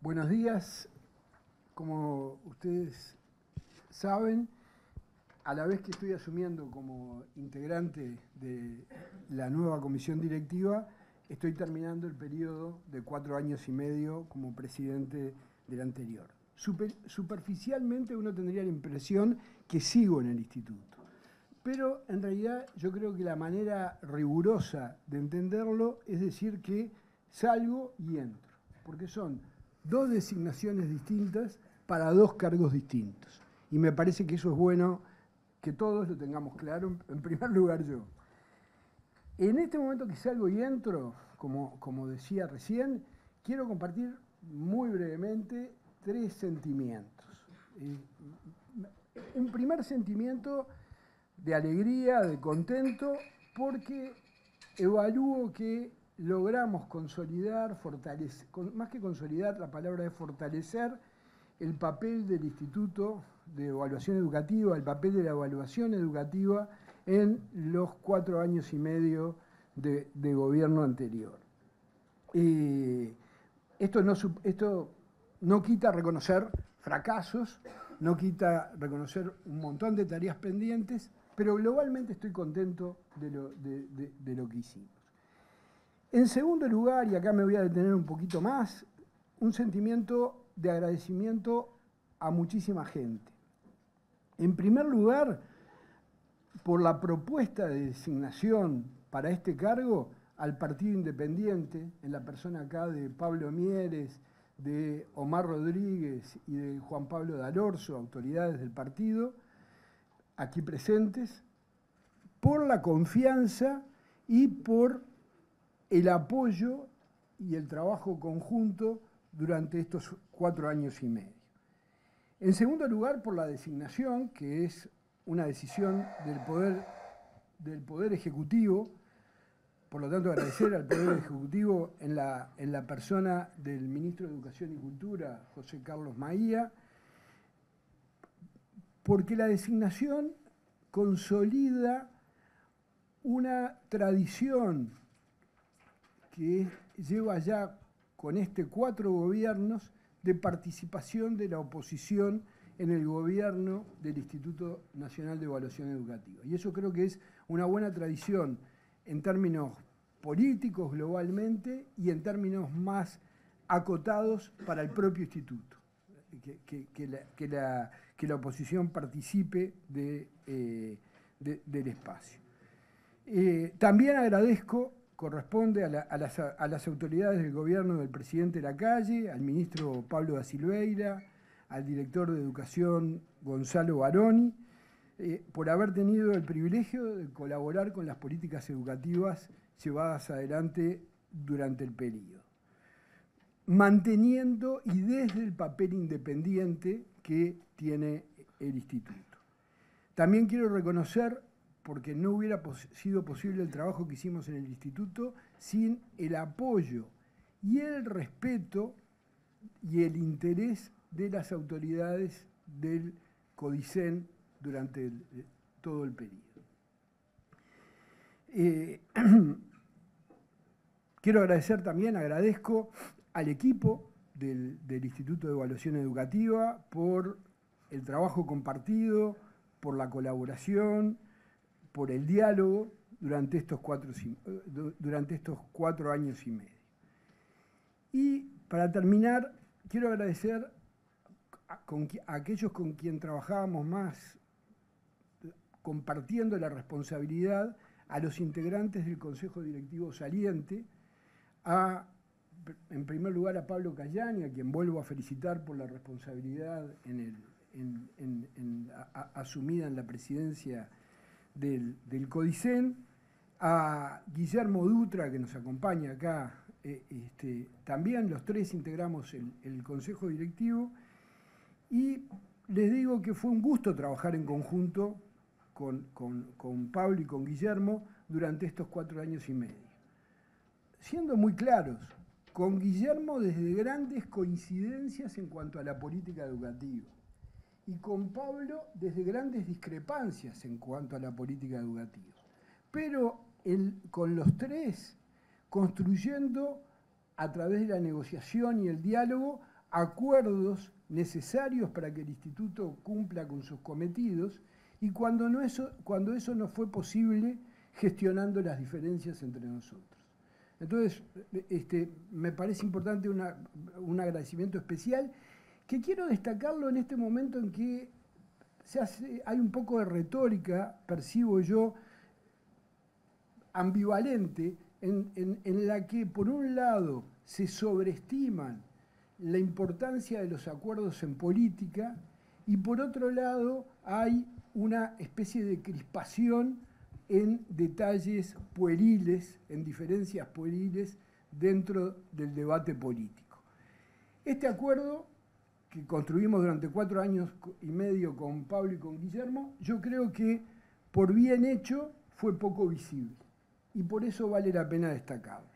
Buenos días. Como ustedes saben, a la vez que estoy asumiendo como integrante de la nueva comisión directiva, estoy terminando el periodo de 4 años y medio como presidente del anterior. Superficialmente uno tendría la impresión que sigo en el instituto, pero en realidad yo creo que la manera rigurosa de entenderlo es decir que salgo y entro, porque son dos designaciones distintas para dos cargos distintos. Y me parece que eso es bueno que todos lo tengamos claro, en primer lugar yo. En este momento que salgo y entro, como decía recién, quiero compartir muy brevemente 3 sentimientos. Un primer sentimiento de alegría, de contento, porque evalúo que logramos consolidar, fortalecer, más que consolidar, la palabra es fortalecer el papel del Instituto de Evaluación Educativa, el papel de la evaluación educativa en los 4 años y medio de gobierno anterior. Esto no quita reconocer fracasos, no quita reconocer un montón de tareas pendientes, pero globalmente estoy contento de lo que hicimos. En segundo lugar, y acá me voy a detener un poquito más, un sentimiento de agradecimiento a muchísima gente. En primer lugar, por la propuesta de designación para este cargo al Partido Independiente, en la persona acá de Pablo Mieres, de Omar Rodríguez y de Juan Pablo D'Alorso, autoridades del partido, aquí presentes, por la confianza y por el apoyo y el trabajo conjunto durante estos 4 años y medio. En segundo lugar, por la designación, que es una decisión del Poder Ejecutivo, por lo tanto agradecer al Poder Ejecutivo en la persona del Ministro de Educación y Cultura, José Carlos Maía, porque la designación consolida una tradición que lleva ya con 4 gobiernos de participación de la oposición en el gobierno del Instituto Nacional de Evaluación Educativa. Y eso creo que es una buena tradición en términos políticos globalmente y en términos más acotados para el propio instituto, que la oposición participe del espacio. También agradezco, corresponde a las autoridades del gobierno del presidente Lacalle, al ministro Pablo da Silveira, al director de Educación Gonzalo Baroni, por haber tenido el privilegio de colaborar con las políticas educativas llevadas adelante durante el periodo, manteniendo y desde el papel independiente que tiene el instituto. También quiero reconocer, porque no hubiera sido posible el trabajo que hicimos en el instituto sin el apoyo y el respeto y el interés de las autoridades del CODICEN durante todo el periodo. Quiero agradecer también, agradezco al equipo del Instituto de Evaluación Educativa por el trabajo compartido, por la colaboración, por el diálogo durante estos 4 años y medio. Y para terminar, quiero agradecer a aquellos con quien trabajábamos más, compartiendo la responsabilidad, a los integrantes del Consejo Directivo saliente, en primer lugar a Pablo Cayani, a quien vuelvo a felicitar por la responsabilidad asumida en la presidencia del CODICEN, a Guillermo Dutra, que nos acompaña acá, también los 3 integramos el Consejo Directivo, y les digo que fue un gusto trabajar en conjunto con Pablo y con Guillermo durante estos 4 años y medio. Siendo muy claros, con Guillermo desde grandes coincidencias en cuanto a la política educativa, y con Pablo desde grandes discrepancias en cuanto a la política educativa. Pero con los 3 construyendo a través de la negociación y el diálogo acuerdos necesarios para que el instituto cumpla con sus cometidos, y cuando eso no fue posible, gestionando las diferencias entre nosotros. Entonces, me parece importante un agradecimiento especial, que quiero destacarlo en este momento en que hay un poco de retórica, percibo yo, ambivalente, en la que por un lado se sobreestiman la importancia de los acuerdos en política y por otro lado hay una especie de crispación en detalles pueriles, en diferencias pueriles dentro del debate político. Este acuerdo que construimos durante 4 años y medio con Pablo y con Guillermo, yo creo que por bien hecho fue poco visible y por eso vale la pena destacarlo.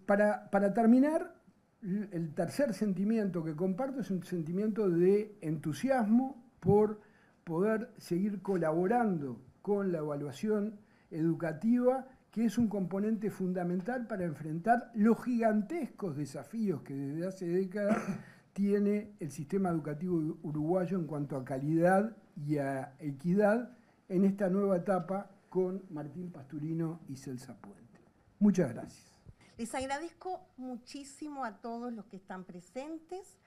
Para terminar, el tercer sentimiento que comparto es un sentimiento de entusiasmo por poder seguir colaborando con la evaluación educativa, que es un componente fundamental para enfrentar los gigantescos desafíos que desde hace décadas tiene el sistema educativo uruguayo en cuanto a calidad y a equidad en esta nueva etapa con Martín Pasturino y Celsa Puente. Muchas gracias. Les agradezco muchísimo a todos los que están presentes,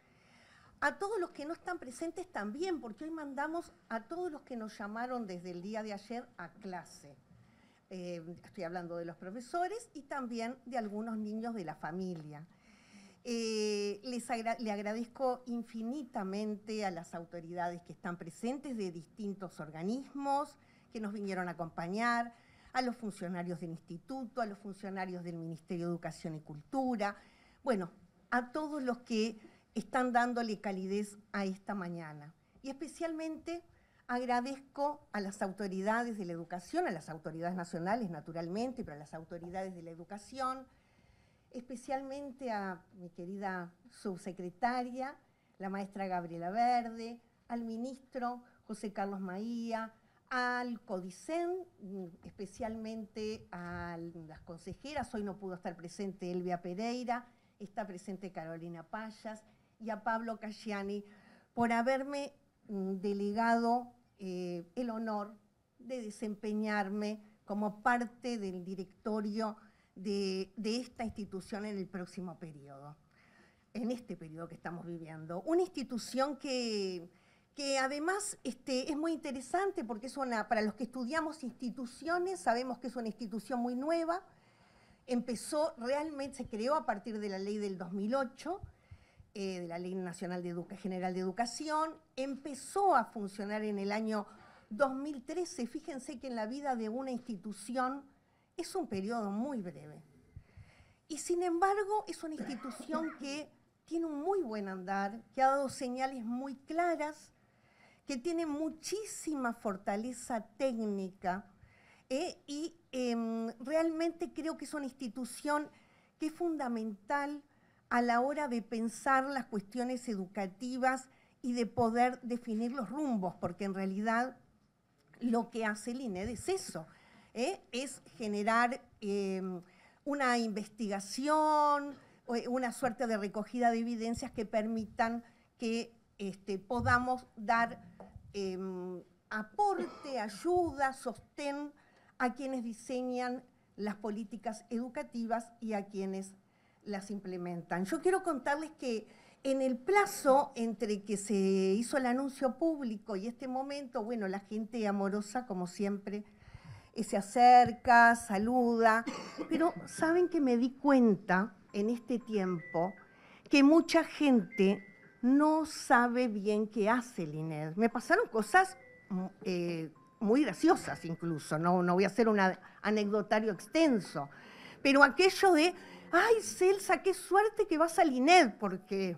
a todos los que no están presentes también, porque hoy mandamos a todos los que nos llamaron desde el día de ayer a clase. Estoy hablando de los profesores y también de algunos niños de la familia. Le agradezco infinitamente a las autoridades que están presentes de distintos organismos que nos vinieron a acompañar, a los funcionarios del instituto, a los funcionarios del Ministerio de Educación y Cultura, bueno, a todos los que están dándole calidez a esta mañana. Y especialmente agradezco a las autoridades de la educación, a las autoridades nacionales, naturalmente, pero a las autoridades de la educación, especialmente a mi querida subsecretaria, la maestra Gabriela Verde, al ministro José Carlos Maía, al CODICEN, especialmente a las consejeras. Hoy no pudo estar presente Elvia Pereira, está presente Carolina Payas, y a Pablo Casciani por haberme delegado el honor de desempeñarme como parte del directorio de esta institución en el próximo periodo, en este periodo que estamos viviendo. Una institución que además es muy interesante porque es para los que estudiamos instituciones, sabemos que es una institución muy nueva. Realmente se creó a partir de la ley del 2008, de la Ley Nacional General de Educación, empezó a funcionar en el año 2013. Fíjense que en la vida de una institución es un periodo muy breve. Y sin embargo, es una institución que tiene un muy buen andar, que ha dado señales muy claras, que tiene muchísima fortaleza técnica, y realmente creo que es una institución que es fundamental a la hora de pensar las cuestiones educativas y de poder definir los rumbos, porque en realidad lo que hace el INED es eso, es generar una investigación, una suerte de recogida de evidencias que permitan que podamos dar aporte, ayuda, sostén a quienes diseñan las políticas educativas y a quienes las implementan. Yo quiero contarles que en el plazo entre que se hizo el anuncio público y este momento, bueno, la gente amorosa, como siempre, se acerca, saluda, pero ¿saben que me di cuenta en este tiempo que mucha gente no sabe bien qué hace el INED? Me pasaron cosas muy graciosas incluso, no voy a hacer un anecdotario extenso, pero aquello de, ay, Celsa, qué suerte que vas al INED, porque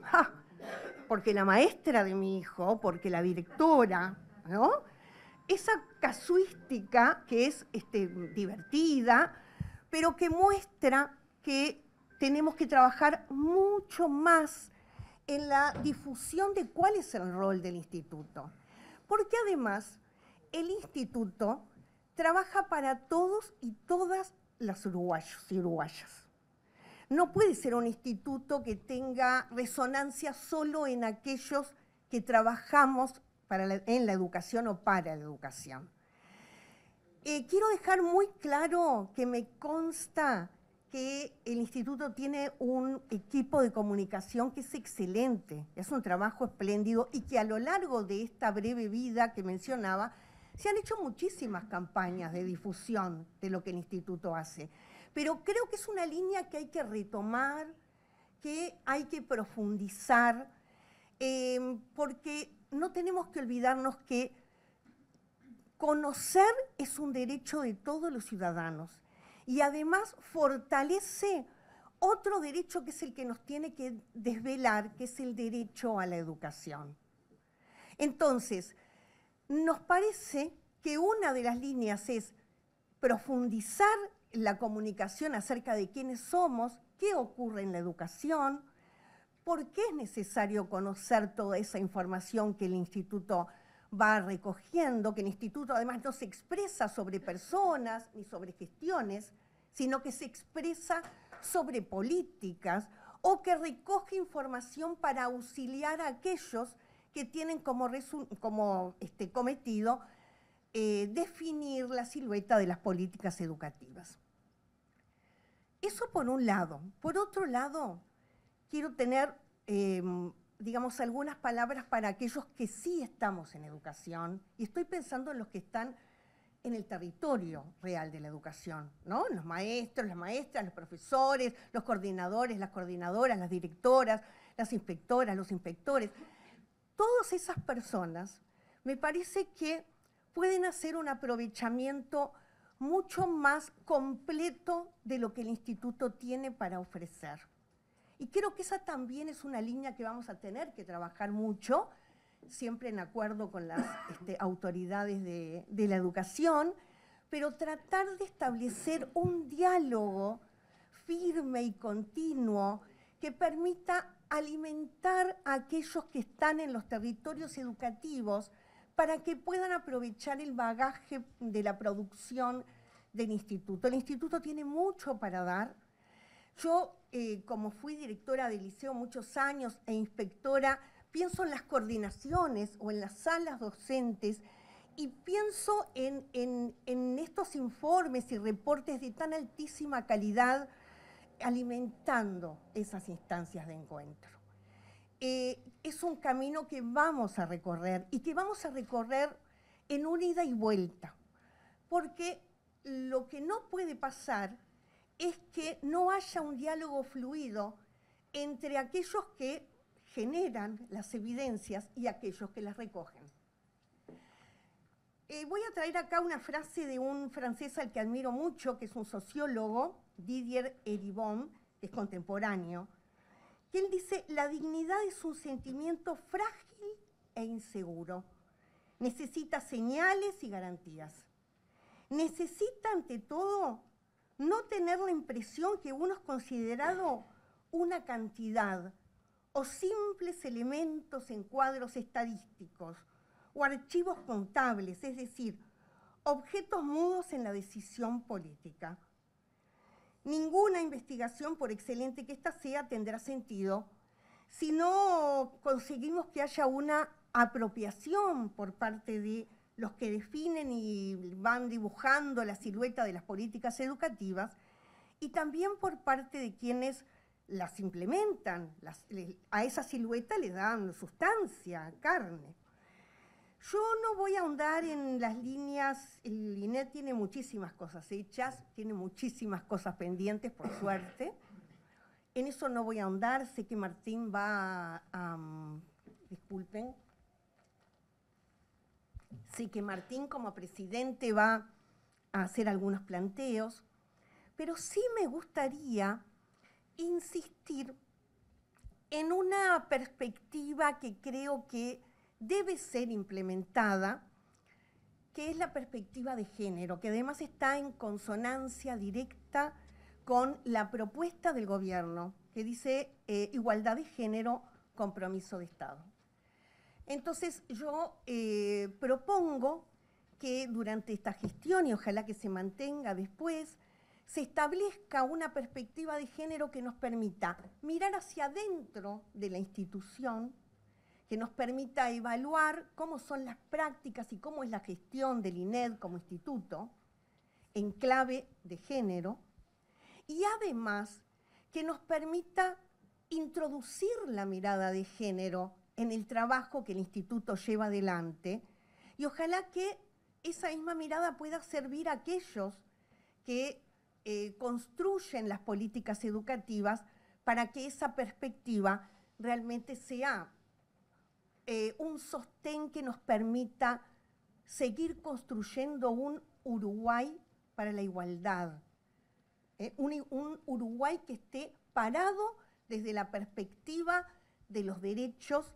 la maestra de mi hijo, porque la directora, ¿no? Esa casuística que es divertida, pero que muestra que tenemos que trabajar mucho más en la difusión de cuál es el rol del instituto. Porque además, el instituto trabaja para todos y todas las uruguayos y uruguayas. No puede ser un instituto que tenga resonancia solo en aquellos que trabajamos en la educación o para la educación. Quiero dejar muy claro que me consta que el instituto tiene un equipo de comunicación que es excelente, es un trabajo espléndido y que a lo largo de esta breve vida que mencionaba, se han hecho muchísimas campañas de difusión de lo que el instituto hace. Pero creo que es una línea que hay que retomar, que hay que profundizar, porque no tenemos que olvidarnos que conocer es un derecho de todos los ciudadanos y además fortalece otro derecho que es el que nos tiene que desvelar, que es el derecho a la educación. Entonces, nos parece que una de las líneas es profundizar la comunicación acerca de quiénes somos, qué ocurre en la educación, por qué es necesario conocer toda esa información que el instituto va recogiendo, que el instituto además no se expresa sobre personas ni sobre gestiones, sino que se expresa sobre políticas o que recoge información para auxiliar a aquellos que tienen como cometido definir la silueta de las políticas educativas. Eso por un lado. Por otro lado, quiero tener, digamos, algunas palabras para aquellos que sí estamos en educación, y estoy pensando en los que están en el territorio real de la educación, ¿no? Los maestros, las maestras, los profesores, los coordinadores, las coordinadoras, las directoras, las inspectoras, los inspectores. Todas esas personas me parece que pueden hacer un aprovechamiento mucho más completo de lo que el instituto tiene para ofrecer. Y creo que esa también es una línea que vamos a tener que trabajar mucho, siempre en acuerdo con las autoridades de la educación, pero tratar de establecer un diálogo firme y continuo que permita alimentar a aquellos que están en los territorios educativos para que puedan aprovechar el bagaje de la producción del instituto. El instituto tiene mucho para dar. Yo, como fui directora de liceo muchos años e inspectora, pienso en las coordinaciones o en las salas docentes y pienso en estos informes y reportes de tan altísima calidad alimentando esas instancias de encuentro. Es un camino que vamos a recorrer y que vamos a recorrer en una ida y vuelta, porque lo que no puede pasar es que no haya un diálogo fluido entre aquellos que generan las evidencias y aquellos que las recogen. Voy a traer acá una frase de un francés al que admiro mucho, que es un sociólogo, Didier Eribon, que es contemporáneo, que él dice: la dignidad es un sentimiento frágil e inseguro. Necesita señales y garantías. Necesita, ante todo, no tener la impresión que uno es considerado una cantidad o simples elementos en cuadros estadísticos o archivos contables, es decir, objetos mudos en la decisión política. Ninguna investigación, por excelente que ésta sea, tendrá sentido si no conseguimos que haya una apropiación por parte de los que definen y van dibujando la silueta de las políticas educativas y también por parte de quienes las implementan. A esa silueta le dan sustancia, carne. Yo no voy a ahondar en las líneas, el INED tiene muchísimas cosas hechas, tiene muchísimas cosas pendientes, por suerte. En eso no voy a ahondar, sé que Martín va a... disculpen. Sé que Martín como presidente va a hacer algunos planteos, pero sí me gustaría insistir en una perspectiva que creo que debe ser implementada, que es la perspectiva de género, que además está en consonancia directa con la propuesta del gobierno, que dice igualdad de género, compromiso de Estado. Entonces yo propongo que durante esta gestión, y ojalá que se mantenga después, se establezca una perspectiva de género que nos permita mirar hacia adentro de la institución, que nos permita evaluar cómo son las prácticas y cómo es la gestión del INED como instituto en clave de género, y además que nos permita introducir la mirada de género en el trabajo que el instituto lleva adelante, y ojalá que esa misma mirada pueda servir a aquellos que construyen las políticas educativas para que esa perspectiva realmente sea un sostén que nos permita seguir construyendo un Uruguay para la igualdad, un Uruguay que esté parado desde la perspectiva de los derechos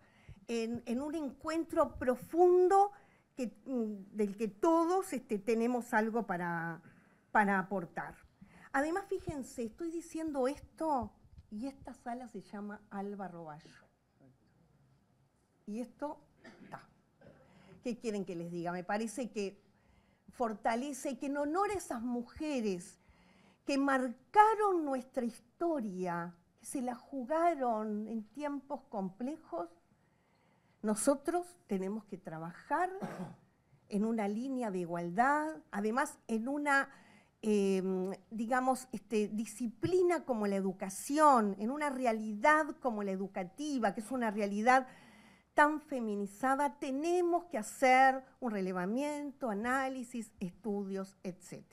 en un encuentro profundo del que todos tenemos algo para aportar. Además, fíjense, estoy diciendo esto y esta sala se llama Alba Roballo. Y esto está. ¿Qué quieren que les diga? Me parece que fortalece, que en honor a esas mujeres que marcaron nuestra historia, que se la jugaron en tiempos complejos, nosotros tenemos que trabajar en una línea de igualdad, además en una, digamos, disciplina como la educación, en una realidad como la educativa, que es una realidad tan feminizada. Tenemos que hacer un relevamiento, análisis, estudios, etc.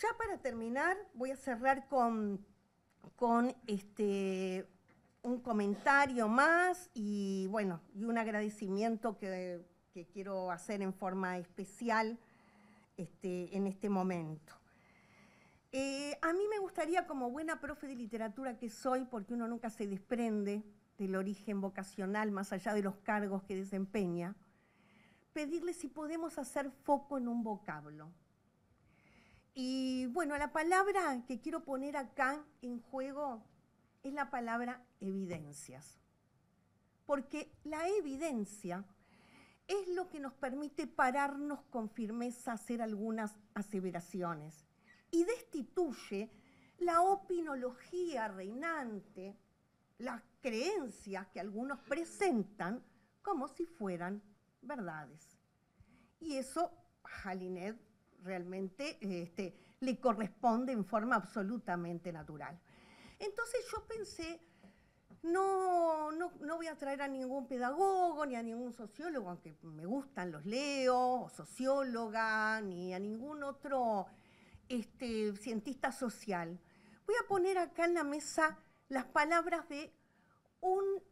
Ya para terminar, voy a cerrar con un comentario más y, bueno, y un agradecimiento que quiero hacer en forma especial en este momento. A mí me gustaría, como buena profe de literatura que soy, porque uno nunca se desprende del origen vocacional más allá de los cargos que desempeña, pedirle si podemos hacer foco en un vocablo. Y bueno, la palabra que quiero poner acá en juego es la palabra evidencias. Porque la evidencia es lo que nos permite pararnos con firmeza a hacer algunas aseveraciones y destituye la opinología reinante, las creencias que algunos presentan como si fueran verdades. Y eso a INED realmente le corresponde en forma absolutamente natural. Entonces yo pensé, no voy a traer a ningún pedagogo ni a ningún sociólogo, aunque me gustan, los leo, o socióloga, ni a ningún otro cientista social. Voy a poner acá en la mesa las palabras de un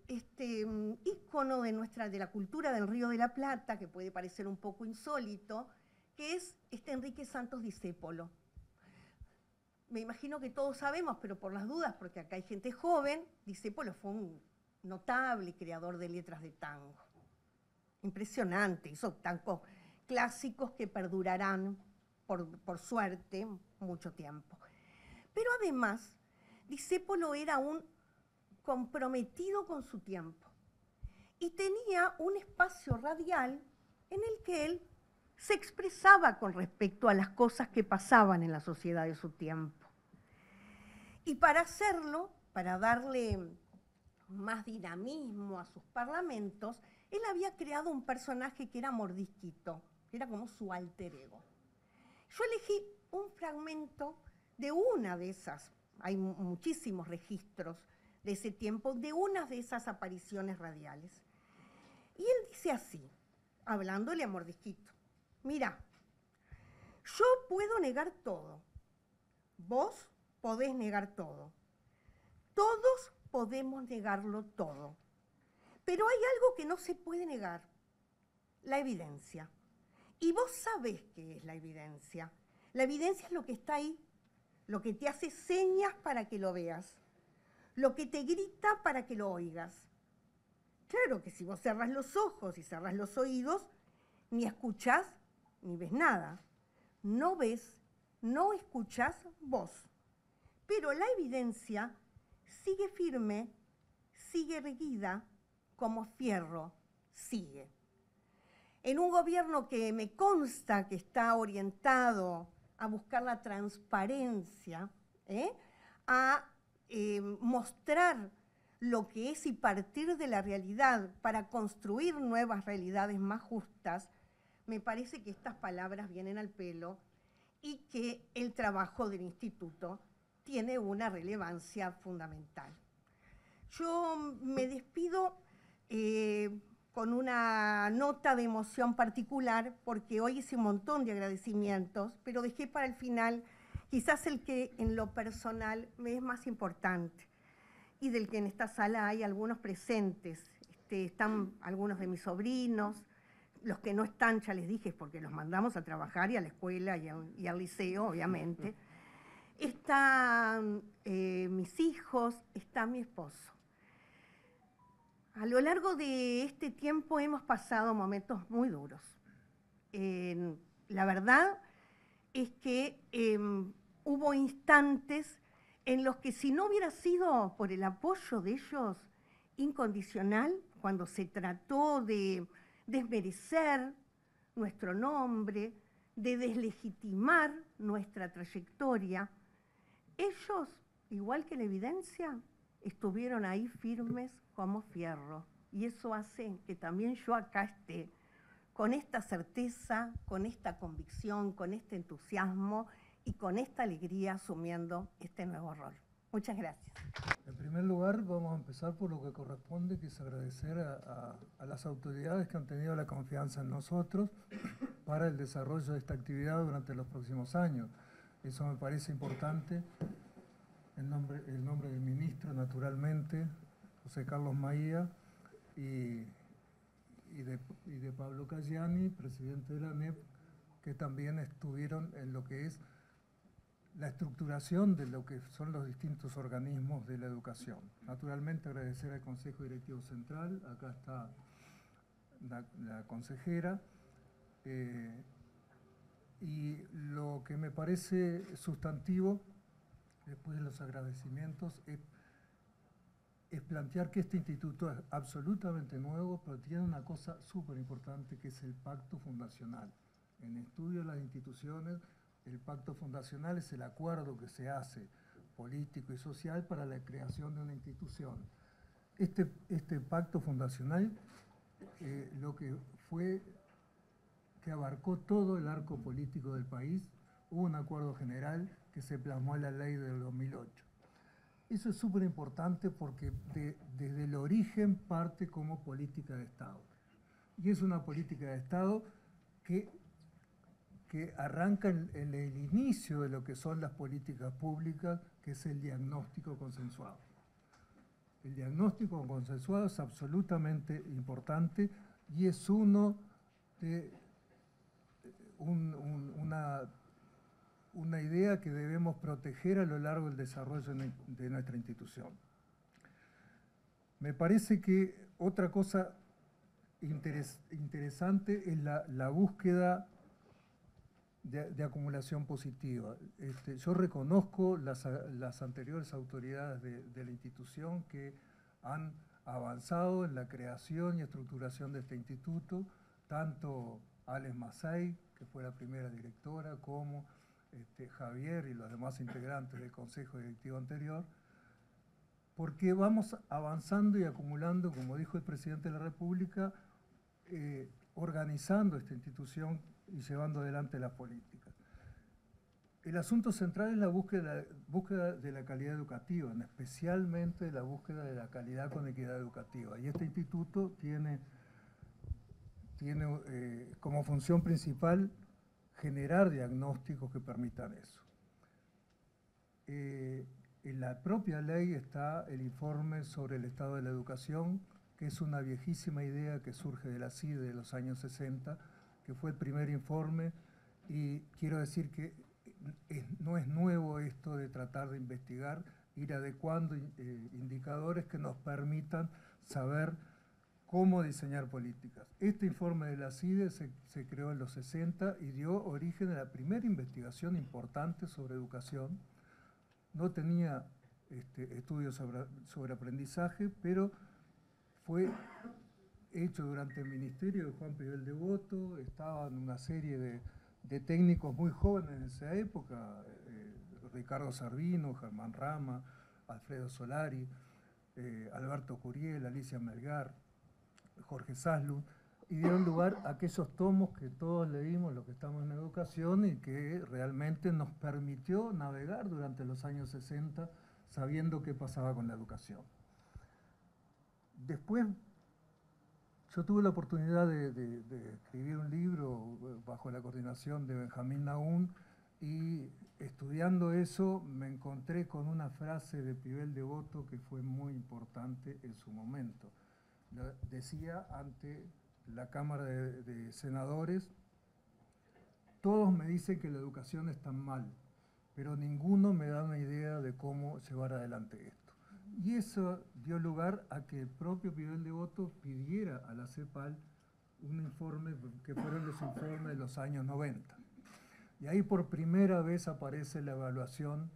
ícono de la cultura del Río de la Plata, que puede parecer un poco insólito, que es Enrique Santos Discépolo. Me imagino que todos sabemos, pero por las dudas, porque acá hay gente joven, Discépolo fue un notable creador de letras de tango. Impresionante, hizo tangos clásicos que perdurarán, por suerte, mucho tiempo. Pero además, Discépolo era un comprometido con su tiempo y tenía un espacio radial en el que él se expresaba con respecto a las cosas que pasaban en la sociedad de su tiempo. Y para hacerlo, para darle más dinamismo a sus parlamentos, él había creado un personaje que era Mordisquito, que era como su alter ego. Yo elegí un fragmento de una de esas, hay muchísimos registros de ese tiempo, de una de esas apariciones radiales. Y él dice así, hablándole a Mordisquito: mira, yo puedo negar todo, vos podés negar todo, todos podemos negarlo todo, pero hay algo que no se puede negar, la evidencia. Y vos sabés qué es la evidencia. La evidencia es lo que está ahí, lo que te hace señas para que lo veas, lo que te grita para que lo oigas. Claro que si vos cerrás los ojos y cerrás los oídos, ni escuchás ni ves nada. No ves, no escuchás vos. Pero la evidencia sigue firme, sigue erguida, como fierro sigue. En un gobierno que me consta que está orientado a buscar la transparencia, a mostrar lo que es y partir de la realidad para construir nuevas realidades más justas, me parece que estas palabras vienen al pelo y que el trabajo del instituto tiene una relevancia fundamental. Yo me despido con una nota de emoción particular, porque hoy hice un montón de agradecimientos, pero dejé para el final quizás el que en lo personal me es más importante, y del que en esta sala hay algunos presentes. Están algunos de mis sobrinos, los que no están, ya les dije, porque los mandamos a trabajar y a la escuela y al liceo, obviamente. Están mis hijos, está mi esposo. A lo largo de este tiempo hemos pasado momentos muy duros. La verdad es que hubo instantes en los que, si no hubiera sido por el apoyo de ellos incondicional, cuando se trató de desmerecer nuestro nombre, de deslegitimar nuestra trayectoria, ellos, igual que la evidencia, estuvieron ahí firmes como fierro. Y eso hace que también yo acá esté con esta certeza, con esta convicción, con este entusiasmo y con esta alegría asumiendo este nuevo rol. Muchas gracias. En primer lugar, vamos a empezar por lo que corresponde, que es agradecer a las autoridades que han tenido la confianza en nosotros para el desarrollo de esta actividad durante los próximos años. Eso me parece importante. El nombre del ministro, naturalmente, José Carlos Maía, y de Pablo Cayani, presidente de la ANEP, que también estuvieron en lo que es la estructuración de lo que son los distintos organismos de la educación. Naturalmente, agradecer al Consejo Directivo Central, acá está la consejera, y lo que me parece sustantivo, después de los agradecimientos, es plantear que este instituto es absolutamente nuevo, pero tiene una cosa súper importante, que es el pacto fundacional. En estudio de las instituciones, el pacto fundacional es el acuerdo que se hace político y social para la creación de una institución. Este pacto fundacional lo que fue que abarcó todo el arco político del país. Hubo un acuerdo general que se plasmó en la ley del 2008. Eso es súper importante porque desde el origen parte como política de Estado. Y es una política de Estado que arranca en el inicio de lo que son las políticas públicas, que es el diagnóstico consensuado. El diagnóstico consensuado es absolutamente importante y es uno de una idea que debemos proteger a lo largo del desarrollo de nuestra institución. Me parece que otra cosa interesante es la búsqueda de acumulación positiva. Yo reconozco las anteriores autoridades de la institución que han avanzado en la creación y estructuración de este instituto, tanto Alex Masay, que fue la primera directora, como Javier y los demás integrantes del Consejo Directivo anterior, porque vamos avanzando y acumulando, como dijo el Presidente de la República, organizando esta institución y llevando adelante las políticas. El asunto central es la búsqueda de la calidad educativa, especialmente la búsqueda de la calidad con equidad educativa. Y este instituto tiene como función principal generar diagnósticos que permitan eso. En la propia ley está el informe sobre el estado de la educación, que es una viejísima idea que surge de la CIDE de los años 60, que fue el primer informe, y quiero decir que no es nuevo esto de tratar de investigar, ir adecuando indicadores que nos permitan saber cómo diseñar políticas. Este informe de la CIDE se creó en los 60 y dio origen a la primera investigación importante sobre educación. No tenía estudios sobre aprendizaje, pero fue hecho durante el ministerio de Juan Pibel Devoto, estaba en una serie de técnicos muy jóvenes en esa época, Ricardo Sarvino, Germán Rama, Alfredo Solari, Alberto Curiel, Alicia Melgar, Jorge Saslund, y dieron lugar a aquellos tomos que todos leímos, los que estamos en educación, y que realmente nos permitió navegar durante los años 60 sabiendo qué pasaba con la educación. Después, yo tuve la oportunidad de escribir un libro bajo la coordinación de Benjamín Nahún, y estudiando eso me encontré con una frase de Pibel Devoto que fue muy importante en su momento. Decía ante la Cámara de Senadores: todos me dicen que la educación está mal, pero ninguno me da una idea de cómo llevar adelante esto. Y eso dio lugar a que el propio Pibel Devoto pidiera a la CEPAL un informe, que fueron los informes de los años 90. Y ahí por primera vez aparece la evaluación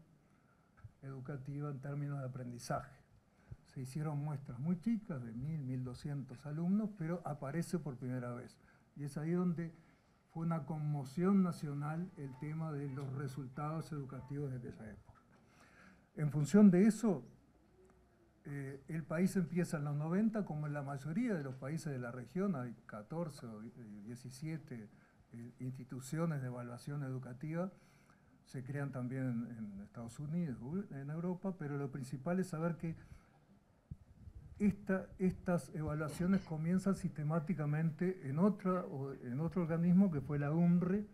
educativa en términos de aprendizaje. Se hicieron muestras muy chicas, de 1.000, 1.200 alumnos, pero aparece por primera vez. Y es ahí donde fue una conmoción nacional el tema de los resultados educativos de aquella época. En función de eso, el país empieza en los 90, como en la mayoría de los países de la región, hay 14 o 17 instituciones de evaluación educativa. Se crean también en Estados Unidos, en Europa, pero lo principal es saber que estas evaluaciones comienzan sistemáticamente en otro organismo, que fue la UNRE,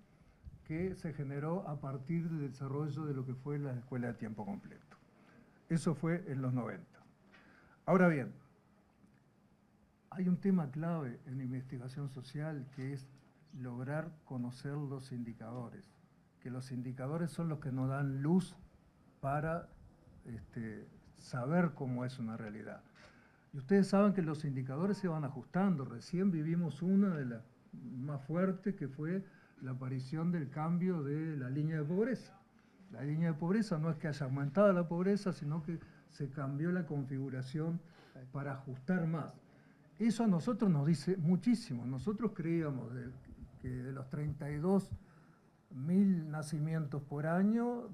que se generó a partir del desarrollo de lo que fue la escuela de tiempo completo. Eso fue en los 90. Ahora bien, hay un tema clave en la investigación social, que es lograr conocer los indicadores, que los indicadores son los que nos dan luz para saber cómo es una realidad. Y ustedes saben que los indicadores se van ajustando. Recién vivimos una de las más fuertes, que fue la aparición del cambio de la línea de pobreza. La línea de pobreza no es que haya aumentado la pobreza, sino que se cambió la configuración para ajustar más. Eso a nosotros nos dice muchísimo. Nosotros creíamos que de los 32.000 nacimientos por año,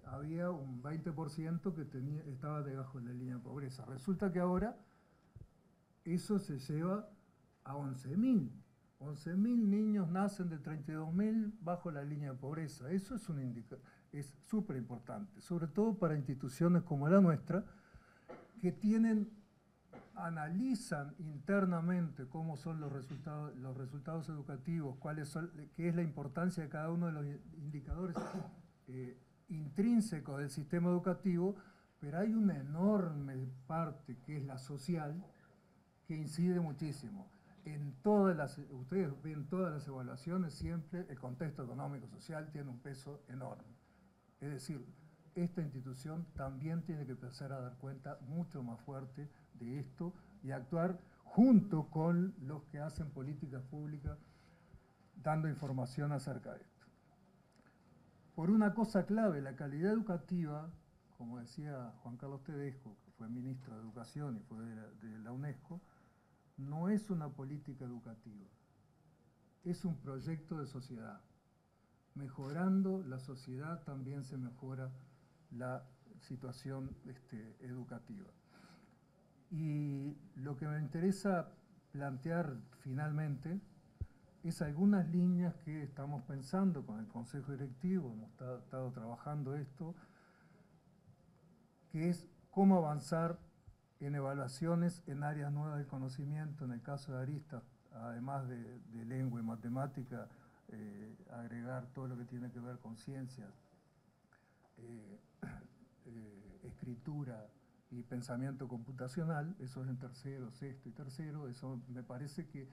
había un 20% que estaba debajo de la línea de pobreza. Resulta que ahora eso se lleva a 11.000. 11.000 niños nacen de 32.000 bajo la línea de pobreza. Eso es súper importante, sobre todo para instituciones como la nuestra, que analizan internamente cómo son los resultados educativos, qué es la importancia de cada uno de los indicadores intrínsecos del sistema educativo, pero hay una enorme parte, que es la social, que incide muchísimo. Ustedes ven todas las evaluaciones, siempre el contexto económico-social tiene un peso enorme. Es decir, esta institución también tiene que empezar a dar cuenta mucho más fuerte de esto y actuar junto con los que hacen políticas públicas, dando información acerca de esto. Por una cosa clave, la calidad educativa, como decía Juan Carlos Tedesco, que fue ministro de Educación y fue de la UNESCO, no es una política educativa, es un proyecto de sociedad. Mejorando la sociedad también se mejora la situación educativa. Y lo que me interesa plantear finalmente es algunas líneas que estamos pensando con el Consejo Directivo, hemos estado trabajando esto, que es cómo avanzar en evaluaciones en áreas nuevas del conocimiento. En el caso de Aristas, además de lengua y matemática, agregar todo lo que tiene que ver con ciencias, escritura y pensamiento computacional. Eso es en tercero, sexto y tercero. Eso me parece que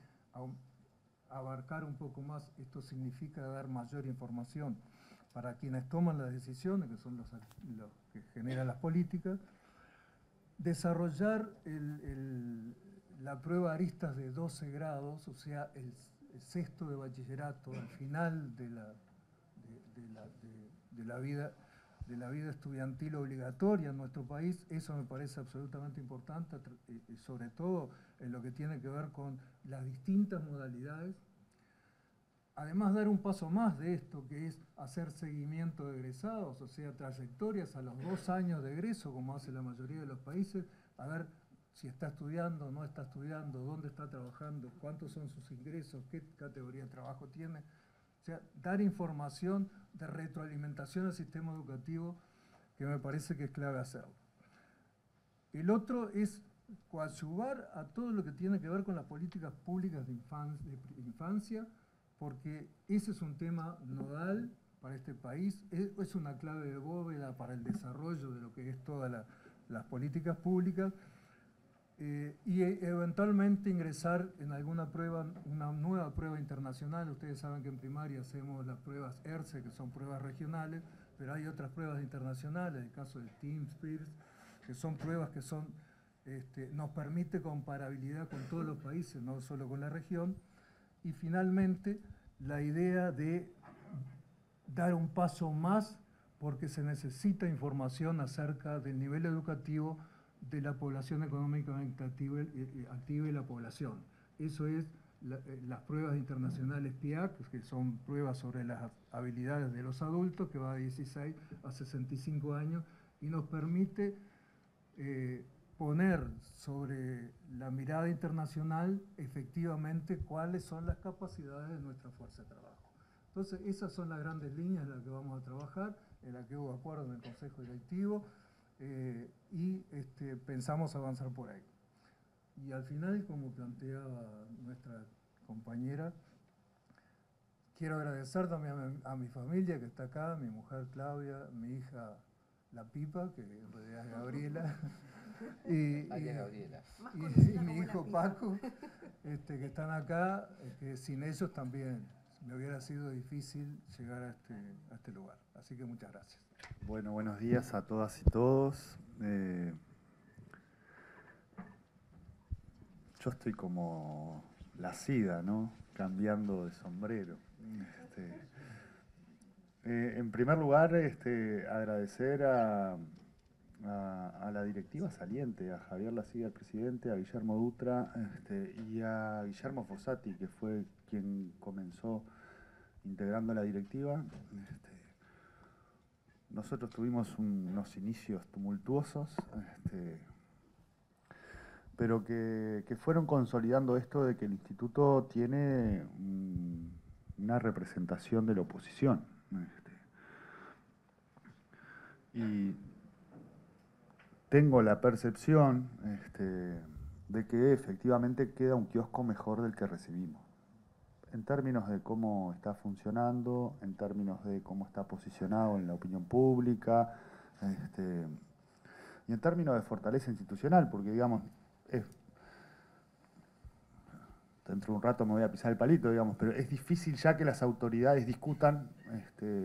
abarcar un poco más, esto significa dar mayor información para quienes toman las decisiones, que son los que generan las políticas. Desarrollar la prueba Aristas de 12 grados, o sea, el sexto de bachillerato, al final de la vida estudiantil obligatoria en nuestro país. Eso me parece absolutamente importante, y sobre todo en lo que tiene que ver con las distintas modalidades. además dar un paso más de esto, que es hacer seguimiento de egresados, o sea, trayectorias a los 2 años de egreso, como hace la mayoría de los países, a ver si está estudiando, no está estudiando, dónde está trabajando, cuántos son sus ingresos, qué categoría de trabajo tiene. O sea, dar información de retroalimentación al sistema educativo, que me parece que es clave hacerlo. El otro es coadyuvar a todo lo que tiene que ver con las políticas públicas de infancia, porque ese es un tema nodal para este país, es una clave de bóveda para el desarrollo de lo que es todas las políticas públicas, y eventualmente ingresar en alguna prueba, una nueva prueba internacional. Ustedes saben que en primaria hacemos las pruebas ERCE, que son pruebas regionales, pero hay otras pruebas internacionales, el caso del TeamSpears, que son pruebas que son, nos permite comparabilidad con todos los países, no solo con la región. Y finalmente, la idea de dar un paso más, porque se necesita información acerca del nivel educativo de la población económicamente activa y la población. Eso es las pruebas internacionales PIAAC, que son pruebas sobre las habilidades de los adultos, que va de 16 a 65 años, y nos permite poner sobre la mirada internacional efectivamente cuáles son las capacidades de nuestra fuerza de trabajo. Entonces, esas son las grandes líneas en las que vamos a trabajar, en las que hubo acuerdo en el Consejo Directivo, y pensamos avanzar por ahí. Y al final, como planteaba nuestra compañera, quiero agradecer también a mi familia que está acá, mi mujer Claudia, mi hija La Pipa, que en realidad es Gabriela, y mi hijo Paco, que están acá, que sin ellos también me hubiera sido difícil llegar a este lugar. Así que muchas gracias. Bueno, buenos días a todas y todos. Yo estoy como la SIDA, ¿no? Cambiando de sombrero. En primer lugar, agradecer a la directiva saliente, a Javier Lasiga, el presidente, a Guillermo Dutra, y a Guillermo Fossati, que fue quien comenzó integrando la directiva. Nosotros tuvimos unos inicios tumultuosos, pero que fueron consolidando esto de que el instituto tiene una representación de la oposición. Y tengo la percepción de que efectivamente queda un kiosco mejor del que recibimos, en términos de cómo está funcionando, en términos de cómo está posicionado en la opinión pública, y en términos de fortaleza institucional, porque digamos, dentro de un rato me voy a pisar el palito, digamos, pero es difícil ya que las autoridades discutan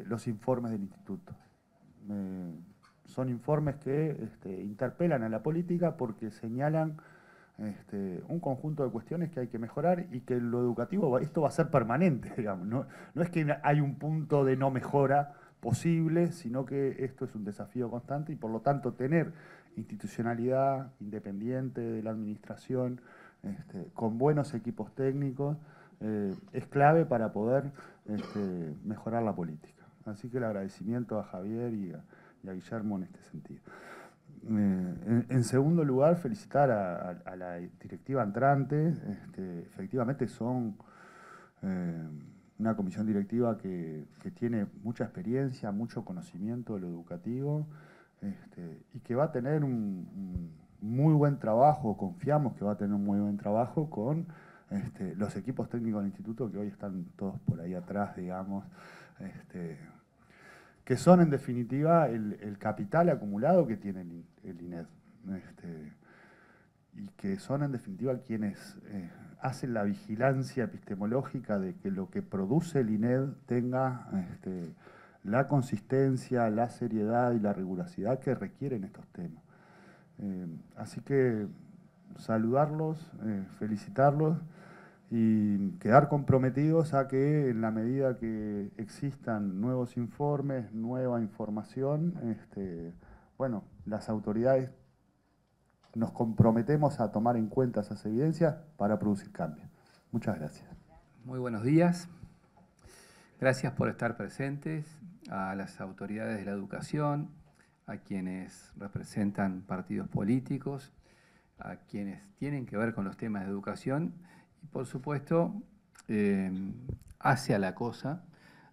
los informes del instituto. Son informes que interpelan a la política porque señalan un conjunto de cuestiones que hay que mejorar y que lo educativo, esto va a ser permanente, digamos. No es que hay un punto de no mejora posible, sino que esto es un desafío constante y por lo tanto tener institucionalidad independiente de la administración, con buenos equipos técnicos, es clave para poder mejorar la política. Así que el agradecimiento a Javier y a Guillermo en este sentido. En segundo lugar, felicitar a la directiva entrante. Efectivamente son una comisión directiva que tiene mucha experiencia, mucho conocimiento de lo educativo, y que va a tener un muy buen trabajo, confiamos que va a tener un muy buen trabajo con los equipos técnicos del instituto, que hoy están todos por ahí atrás, digamos, que son en definitiva el capital acumulado que tiene el INED, y que son en definitiva quienes hacen la vigilancia epistemológica de que lo que produce el INED tenga la consistencia, la seriedad y la rigurosidad que requieren estos temas. Así que saludarlos, felicitarlos y quedar comprometidos a que en la medida que existan nuevos informes, nueva información, bueno, las autoridades nos comprometemos a tomar en cuenta esas evidencias para producir cambios. Muchas gracias. Muy buenos días. Gracias por estar presentes, a las autoridades de la educación, a quienes representan partidos políticos, a quienes tienen que ver con los temas de educación y, por supuesto, hacia la cosa,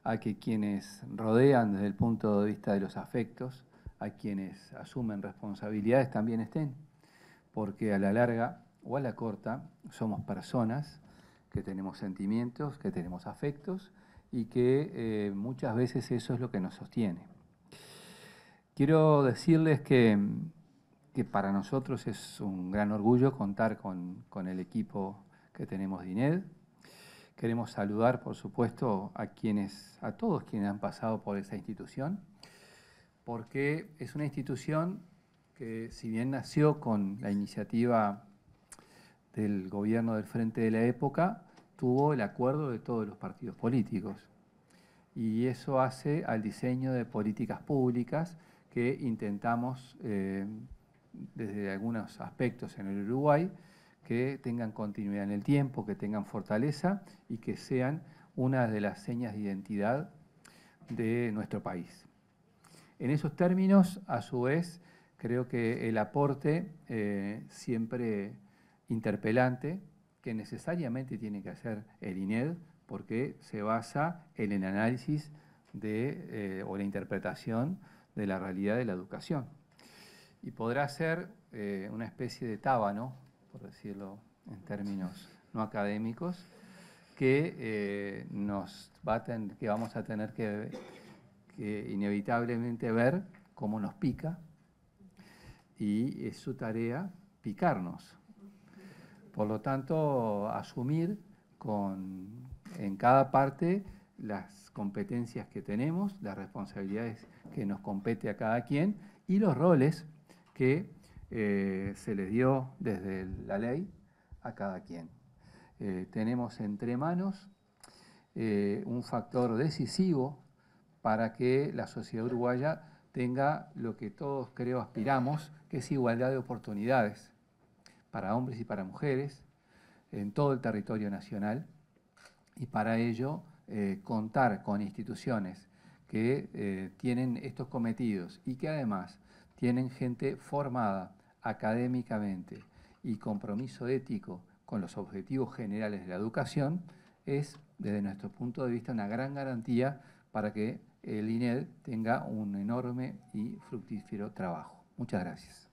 a que quienes rodean desde el punto de vista de los afectos, a quienes asumen responsabilidades también estén, porque a la larga o a la corta somos personas que tenemos sentimientos, que tenemos afectos y que muchas veces eso es lo que nos sostiene. Quiero decirles que para nosotros es un gran orgullo contar con el equipo que tenemos de INED. Queremos saludar, por supuesto, a todos quienes han pasado por esa institución, porque es una institución que, si bien nació con la iniciativa del gobierno del Frente de la época, tuvo el acuerdo de todos los partidos políticos. Y eso hace al diseño de políticas públicas que intentamos, desde algunos aspectos en el Uruguay, que tengan continuidad en el tiempo, que tengan fortaleza y que sean una de las señas de identidad de nuestro país. En esos términos, a su vez, creo que el aporte siempre interpelante que necesariamente tiene que hacer el INED, porque se basa en el análisis o la interpretación de la realidad de la educación. Y podrá ser una especie de tábano, por decirlo en términos no académicos, que vamos a tener que inevitablemente ver cómo nos pica, y es su tarea picarnos. Por lo tanto, asumir en cada parte las competencias que tenemos, las responsabilidades que nos compete a cada quien y los roles que se les dio desde la ley a cada quien. Tenemos entre manos un factor decisivo para que la sociedad uruguaya tenga lo que todos creo aspiramos, que es igualdad de oportunidades para hombres y para mujeres en todo el territorio nacional, y para ello contar con instituciones que tienen estos cometidos y que además tienen gente formada académicamente y compromiso ético con los objetivos generales de la educación, es, desde nuestro punto de vista, una gran garantía para que el INED tenga un enorme y fructífero trabajo. Muchas gracias.